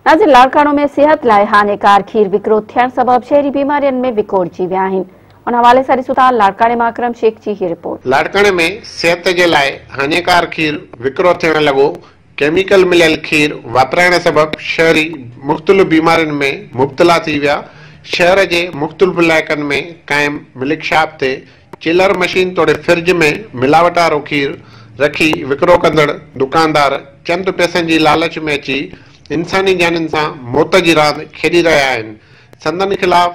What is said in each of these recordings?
नाज़िर لاڙڪاڻو में सेहत लाइ हानिकार खीर विकिरो थियण सबब शहरी बीमारियुनि में विकोड़जी विया आहिनि। उन हवाले सां ॾिसूं था لاڙڪاڻي मां अकरम शेख जी ही रिपोर्ट। لاڙڪاڻي में सेहत जे लाइ हानिकार खीर विकिरो थियण लॻो। केमिकल मिलियल खीर वापराइण सबब शहरी मुख़्तलिफ़ बीमारियुनि में मुब्तला थी विया। शहर जे मुख़्तलिफ़ इलाइक़नि में क़ाइम मिल्क शॉप ते चिलर मशीन तोड़े फ्रिज में मिलावट वारो खीर रखी विकिरो कंदड़ दुकानदार चंद पैसनि जी लालच में अची इंसानी जाननि सां मौत जी रांदि खेॾी रहिया आहिनि। संदनि खिलाफ़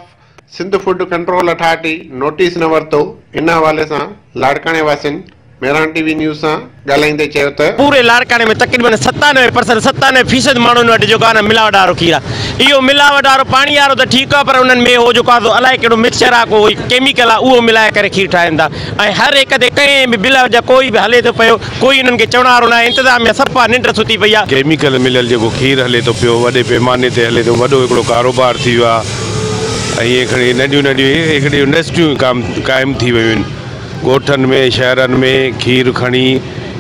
Sindh food control authority notice न वरितो। इन हवाले सां لاڙڪاڻي वासियुनि मेरान टीवी न्यूज़ सां ॻाल्हाईंदे चयो त पूरे لاڙڪاڻي में तक़रीबन 97% माण्हुनि वटि जेको आहे न मिलावट वारो खीर आहे। इहो मिलावट वारो पाणी वारो त ठीकु आहे, पर उन्हनि में हो जेको आहे अलाए कहिड़ो मिक्सचर आहे, कोई केमिकल आहे, उहो मिलाए करे खीर ठाहिनि था। ऐं हर हिक ते कंहिं बि बिल जा कोई बि हले थो पियो, कोई उन्हनि खे चवण वारो न आहे। इंतज़ाम में सफ़ा निंड सुती पई आहे। केमिकल मिलियल जेको खीर हले थो पियो, वॾे पैमाने ते हले थो, वॾो हिकिड़ो कारोबार थी वियो आहे। ऐं इहे खणी नंढियूं हिकिड़ियूं इंडस्ट्रियूं क़ाइमु थी वियूं आहिनि। ॻोठनि में शहरनि में खीर खणी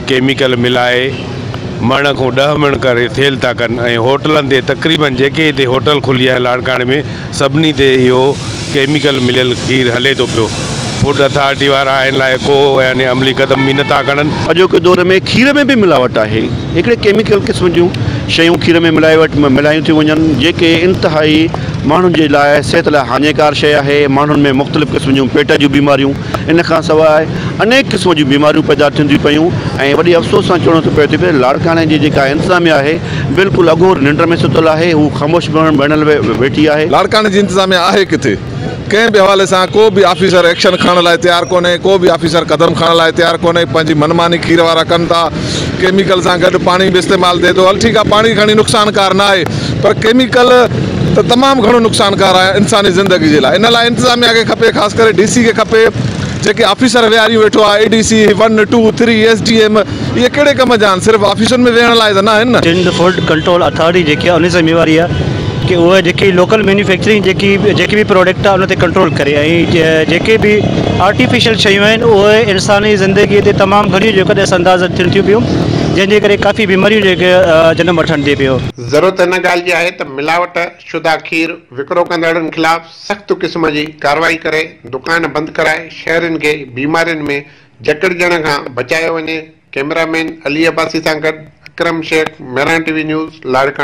केमिकल मिलाए मण खां 10 मण करे सेल था कनि। ऐं होटलनि ते तक़रीबन जेके हिते होटल खुली आहे لاڙڪاڻي में, सभिनी ते इहो केमिकल मिलियल खीर हले थो पियो। फूड अथॉरिटी वारा हिन लाइ को यानी अमली क़दम बि नथा खणनि। अॼोके दौर में खीर में बि मिलावट आहे। हिकिड़े केमिकल क़िस्म जूं शयूं खीर में मिलायूं थी वञनि, जेके इंतिहाई माण्हुनि जे लाइ सिहत लाइ हानिकार शइ आहे। माण्हुनि में मुख़्तलिफ़ क़िस्म जूं पेट जूं बीमारियूं, इन खां सवाइ अनेक क़िस्म जूं बीमारियूं पैदा थियनि थियूं पियूं। ऐं वॾी अफ़सोस सां चवणो थो पए थो पिए لاڙڪاڻي जी जेका इंतिज़ामिया आहे बिल्कुलु अघोर निंड में सुतल आहे। हू ख़ामोश बणियल वेठी आहे। لاڙڪاڻي जी इंतिज़ामिया आहे किथे? कंहिं बि हवाले सां को बि ऑफिसर एक्शन खणण लाइ तयारु कोन्हे, को बि ऑफिसर कदम खणण लाइ तयारु कोन्हे। पंहिंजी मनमानी खीर वारा कनि था। केमिकल सां गॾु पाणी बि इस्तेमालु थिए थो। हल ठीकु आहे, पाणी खणी नुक़सानकार न आहे, पर केमिकल त तमामु घणो नुक़सानकार आहे इंसानी ज़िंदगी जे लाइ। इन लाइ इंतिज़ामिया खे खपे, ख़ासि करे DC खे खपे, जेके ऑफिसर विहारी वेठो आहे ADC 1, 2, 3 SDM, इहे कहिड़े कम जा आहिनि? सिर्फ़ु ऑफिसनि में वेहण लाइ त न आहिनि न। सिंध फूड कंट्रोल अथॉरिटी जेकी आहे उन ज़िम्मेवारी आहे कि उहे जेकी लोकल मैन्युफैक्चरिंग जेकी भी प्रोडक्ट आहे उन ते कंट्रोल करे। ऐं जेके भी आर्टिफिशियल शयूं आहिनि उहे इंसानी ज़िंदगी ते तमामु घणियूं जेकॾहिं असरअंदाज़ थियनि थियूं पियूं, जंहिंजे करे काफ़ी बीमारियूं जेके जनम वठनि थी पियो। ज़रूरत इन ॻाल्हि जी आहे त मिलावट शुदा खीर विकिरो कंदड़नि खिलाफ़ सख़्त क़िस्म जी कार्रवाई करे दुकान बंदि कराए शहरनि खे बीमारियुनि में जकड़जण खां बचायो वञे। कैमरामैन अली अब्बासी सां गॾु अकरम शेख, मेरान टीवी न्यूज़, لاڙڪاڻي।